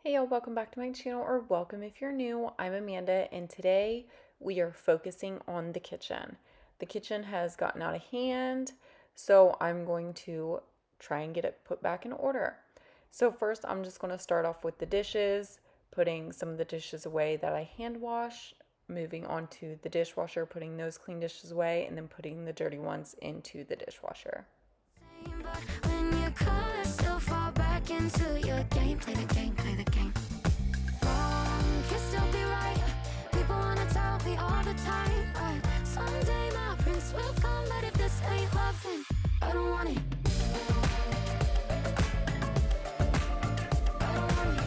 Hey y'all, welcome back to my channel, or welcome if you're new. I'm Amanda, and today we are focusing on the kitchen. The kitchen has gotten out of hand, so I'm going to try and get it put back in order. So first, I'm just going to start off with the dishes, putting some of the dishes away that I hand wash, moving on to the dishwasher, putting those clean dishes away, and then putting the dirty ones into the dishwasher. When you color, still fall back into your game. Play the game, play the game. Wrong can still be right. People wanna tell me all the time, right? Someday my prince will come, but if this ain't love, then I don't want it. I don't want it. I don't want it. I don't want it.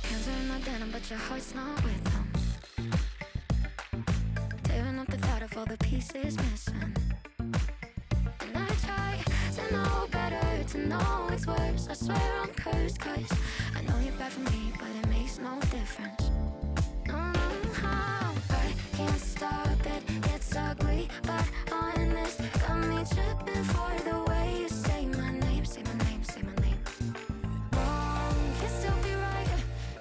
Hands are in my denim, but your heart's not with them. Tearing up the thought of all the pieces missing. And I try to know better, to know it's worse. I swear I'm cursed, cause I know you're bad for me, but it makes no difference. No, I can't stop it, it's ugly, but honest. Got me tripping for the way you say my name, say my name, say my name. Wrong can still be right.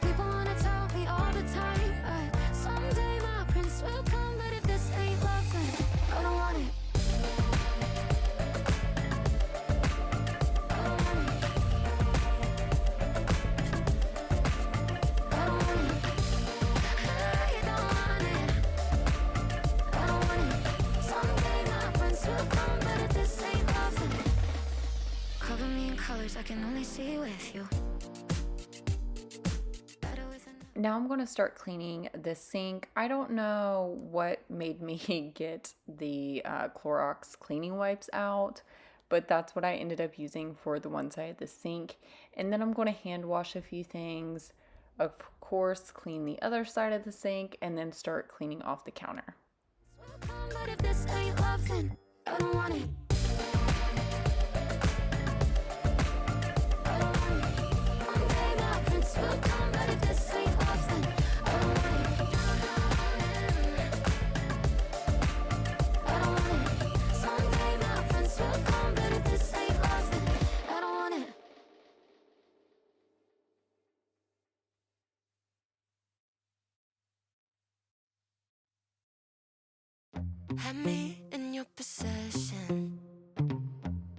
People wanna tell me all the time, but someday my prince will come, but if this ain't love, then I don't want it. I don't want it. I don't want it. I don't want it. I don't want it. Someday my prince will come, but if this ain't love, then cover me in colors I can only see with you. Better with a Now I'm going to start cleaning the sink. I don't know what made me get the Clorox cleaning wipes out, but that's what I ended up using for the one side of the sink. And then I'm going to hand wash a few things, of course, clean the other side of the sink, and then start cleaning off the counter. will come, but if this ain't love, then I don't want it. I don't want it. Someday my prince will come, but if this ain't love, then I don't want it. I don't want it. Someday my prince will come, but if this ain't love, then I don't want it. Had me in your possession.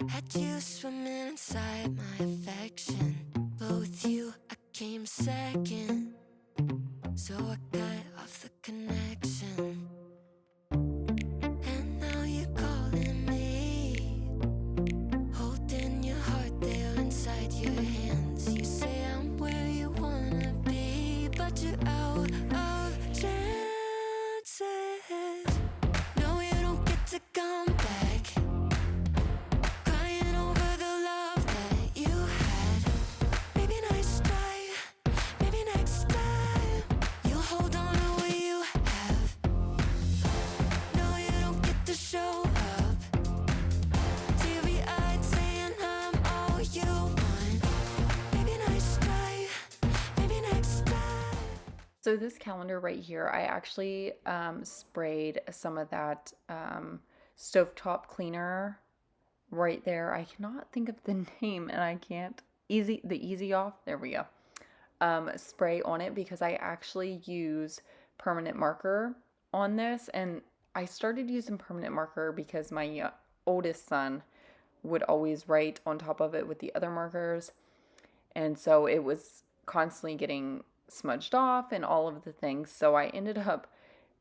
Had you swimming inside my affection. But with you, I came second. So I cut off the connection. And now you're calling me. Holding your heart there inside your hands. You say I'm where you wanna be, but you're out of chances. No, you don't get to come back. Crying over the love that you had. Maybe next time, maybe next time, you'll hold on to what you have. No, you don't get to show up. Teary-eyed saying I'm all you want. Maybe next time, maybe next time. So this calendar right here, I actually sprayed some of that stovetop cleaner right there. I cannot think of the name, and I can't easy off. There we go. Spray on it because I actually use permanent marker on this, and I started using permanent marker because my oldest son would always write on top of it with the other markers, and so it was constantly getting smudged off and all of the things. So I ended up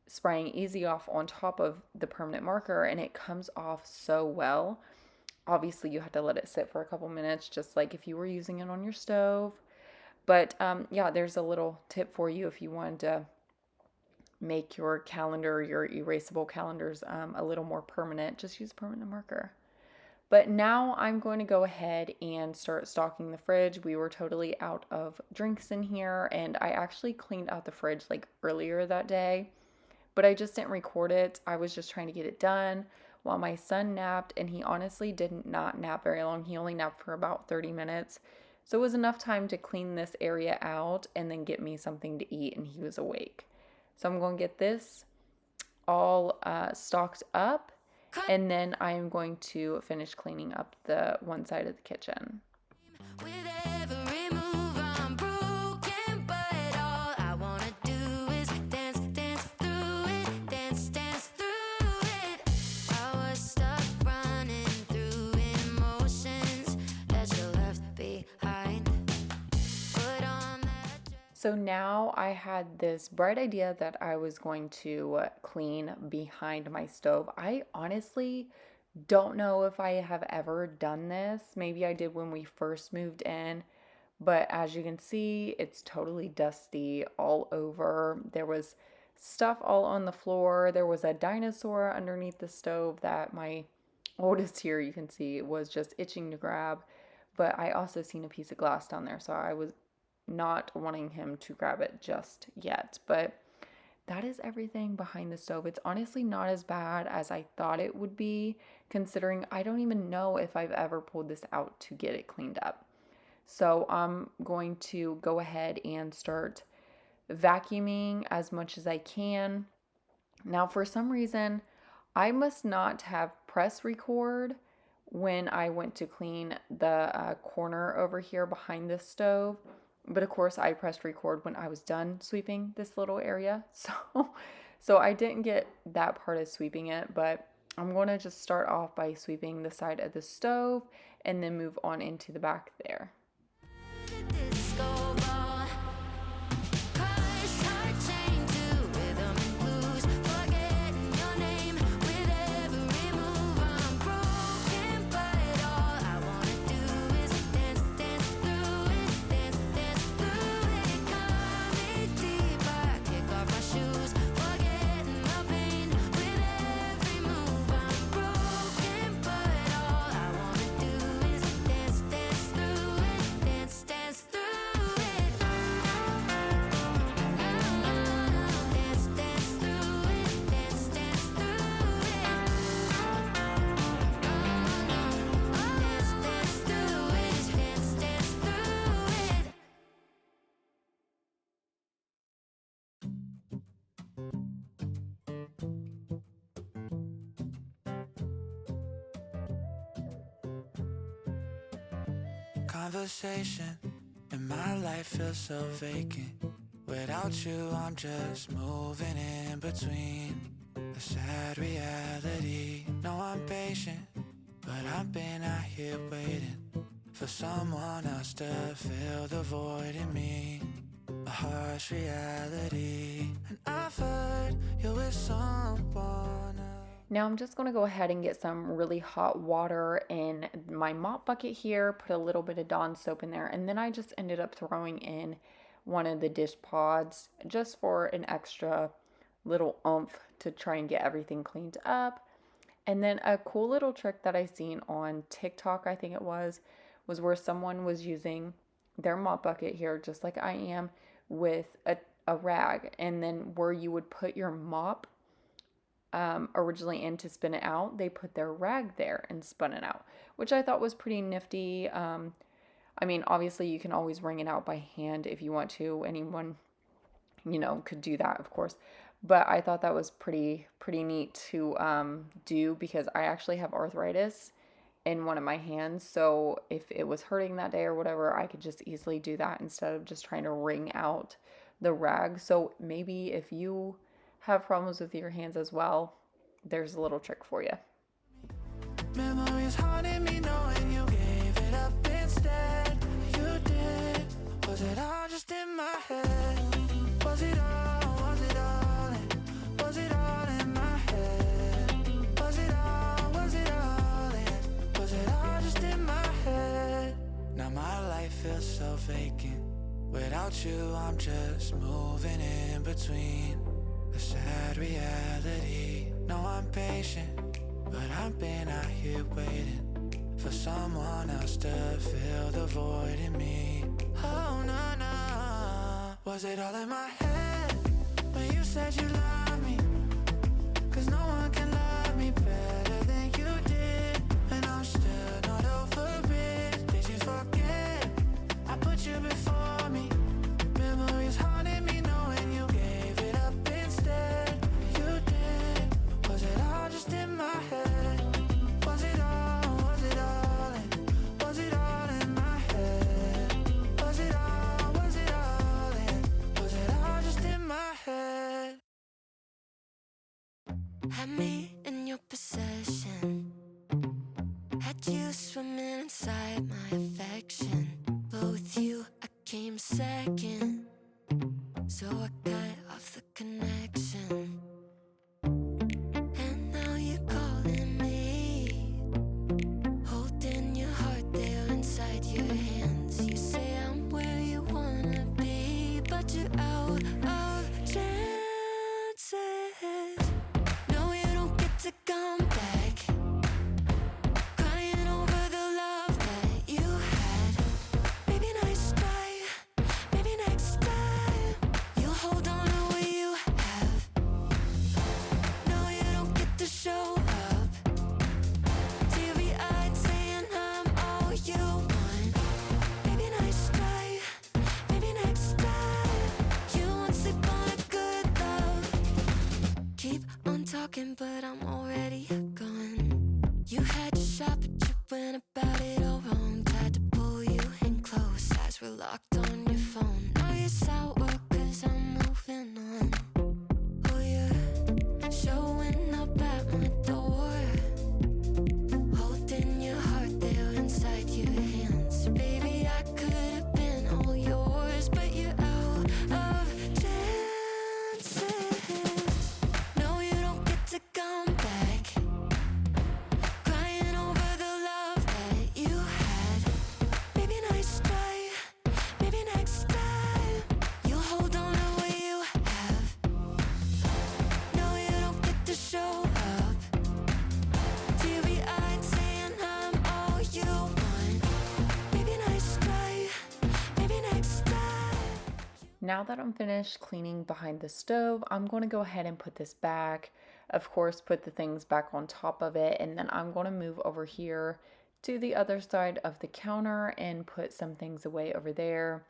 spraying easy off on top of the permanent marker, and it comes off so well. Obviously you have to let it sit for a couple minutes, just like if you were using it on your stove. But yeah, there's a little tip for you if you wanted to make your calendar, your erasable calendars, a little more permanent. Just use permanent marker. But now I'm going to go ahead and start stocking the fridge. We were totally out of drinks in here, and I actually cleaned out the fridge like earlier that day, but I just didn't record it. I was just trying to get it done while my son napped, and he honestly did not nap very long. He only napped for about 30 minutes. So it was enough time to clean this area out and then get me something to eat, and he was awake. So I'm going to get this all stocked up, and then I am going to finish cleaning up the one side of the kitchen. With every move I'm broken, but all I wanna do is dance, dance through it, dance, dance through it. I was stuck running through emotions that you left behind. Put on that dress. So now I had this bright idea that I was going to clean behind my stove. I honestly don't know if I have ever done this. Maybe I did when we first moved in, but as you can see, it's totally dusty all over. There was stuff all on the floor. There was a dinosaur underneath the stove that my oldest here, you can see, was just itching to grab. But I also seen a piece of glass down there, so I was not wanting him to grab it just yet. But that is everything behind the stove. It's honestly not as bad as I thought it would be, considering I don't even know if I've ever pulled this out to get it cleaned up. So I'm going to go ahead and start vacuuming as much as I can. Now, for some reason, I must not have press record when I went to clean the corner over here behind the stove. But of course, I pressed record when I was done sweeping this little area. So I didn't get that part of sweeping it, but I'm going to just start off by sweeping the side of the stove and then move on into the back there. Disco ball. Colors tied chained to rhythm and blues. Forgetting your name with every move. I'm broken, but all I wanna do is dance, dance through it, dance, dance through it. Cut me deep, I kick off my shoes. Forgetting the pain with every move. I'm broken, but all I wanna do is dance, dance through it, dance, dance through it. Dance, dance through it, dance, dance through it. Dance, dance through it, dance, dance through it. Conversation and my life feels so vacant. Without you, I'm just moving in between the sad reality. No, I'm patient, but I've been out here waiting for someone else to fill the void in me. A harsh reality, and I've heard you're with someone else. Now I'm just going to go ahead and get some really hot water in my mop bucket here, put a little bit of Dawn soap in there, and then I just ended up throwing in one of the dish pods just for an extra little oomph to try and get everything cleaned up. And then a cool little trick that I seen on TikTok, I think it was where someone was using their mop bucket here, just like I am, with a rag, and then where you would put your mop originally in to spin it out, they put their rag there and spun it out, which I thought was pretty nifty. I mean, obviously you can always wring it out by hand if you want to. Anyone, could do that, of course. But I thought that was pretty neat to do, because I actually have arthritis in one of my hands. So if it was hurting that day or whatever, I could just easily do that instead of just trying to wring out the rag. So maybe if you have problems with your hands as well, there's a little trick for you. Memories haunting me knowing you gave it up instead. You did. Was it all just in my head? Was it all in? Was it all in my head? Was it all in? Was it all just in my head? Now my life feels so vacant. Without you, I'm just moving in between the sad reality. No, I'm patient, but I've been out here waiting for someone else to fill the void in me. Oh, no, no. Was it all in my head when you said you love me? 'Cause no one can love me better than you did. And I'm still not over it. Did you forget swimming inside my affection, but with you I came second. So I cut off the connection, and now you're calling me, holding your heart there inside your hands. You say I'm where you wanna be, but you're out of chances. No, you don't get to come back, crying over the love that you had. Maybe nice try, maybe next time you'll hold on to what you have. No, you don't get to show up, teary-eyed saying I'm all you want. Maybe nice try, maybe next time you won't sleep on a good love. Keep on talking, but I'm already gone. You had your shot, but you went about it all wrong. Tried to pull you in close, eyes were locked on your phone. Now you're sour, cause I'm moving on. Oh, you're showing up at my door, holding your heart there inside your hands. Baby, I could have been all yours, but you're out of chances. No, you don't get to come back, crying over the love that you had. Maybe nice try, maybe next time you'll hold on to what you have. No, you don't get to show up, teary-eyed saying I'm all you want. Maybe nice try, maybe next time. Now that I'm finished cleaning behind the stove, I'm going to go ahead and put this back. Of course, put the things back on top of it, and then I'm going to move over here to the other side of the counter and put some things away over there.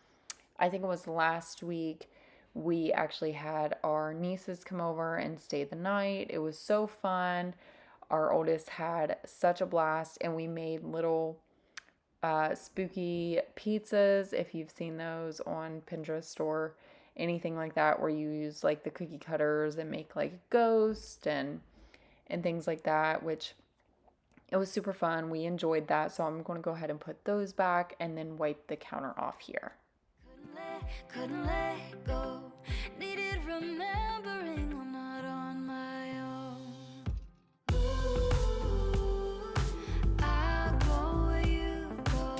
I think it was last week we actually had our nieces come over and stay the night. It was so fun. Our oldest had such a blast, and we made little spooky pizzas, if you've seen those on Pinterest or anything like that, where you use like the cookie cutters and make like ghosts and things like that, which it was super fun. We enjoyed that. So I'm going to go ahead and put those back and then wipe the counter off here. Couldn't let go. Needed remembering I'm not on my own. Ooh, I'll go where you go.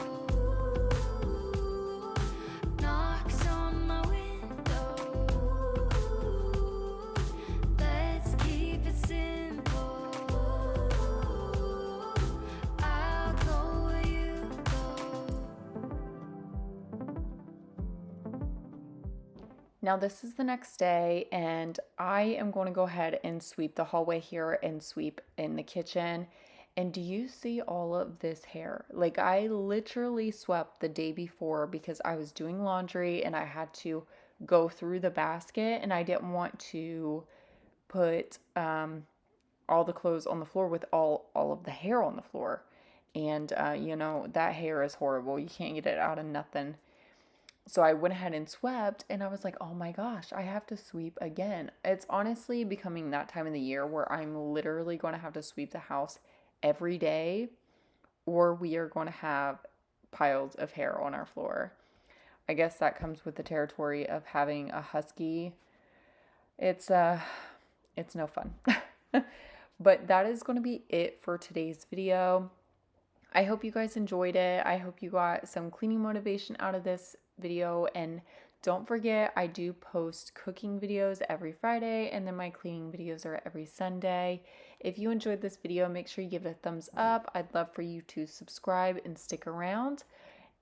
Knocks on my window. Let's keep it simple. I'll go where you go. Now this is the next day, and I am going to go ahead and sweep the hallway here and sweep in the kitchen. And do you see all of this hair? Like, I literally swept the day before because I was doing laundry and I had to go through the basket, and I didn't want to put all the clothes on the floor with all of the hair on the floor. And you know, that hair is horrible. You can't get it out of nothing. So I went ahead and swept, and I was like, oh my gosh, I have to sweep again. It's honestly becoming that time of the year where I'm literally going to have to sweep the house every day, or we are going to have piles of hair on our floor. I guess that comes with the territory of having a husky. It's no fun. But that is going to be it for today's video. I hope you guys enjoyed it. I hope you got some cleaning motivation out of this video, and don't forget, I do post cooking videos every Friday, and then my cleaning videos are every Sunday. If you enjoyed this video, make sure you give it a thumbs up. I'd love for you to subscribe and stick around,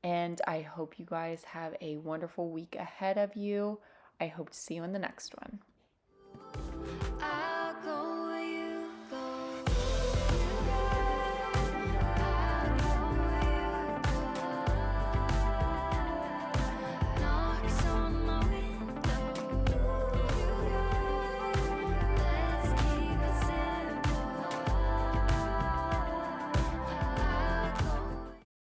and I hope you guys have a wonderful week ahead of you. I hope to see you in the next one.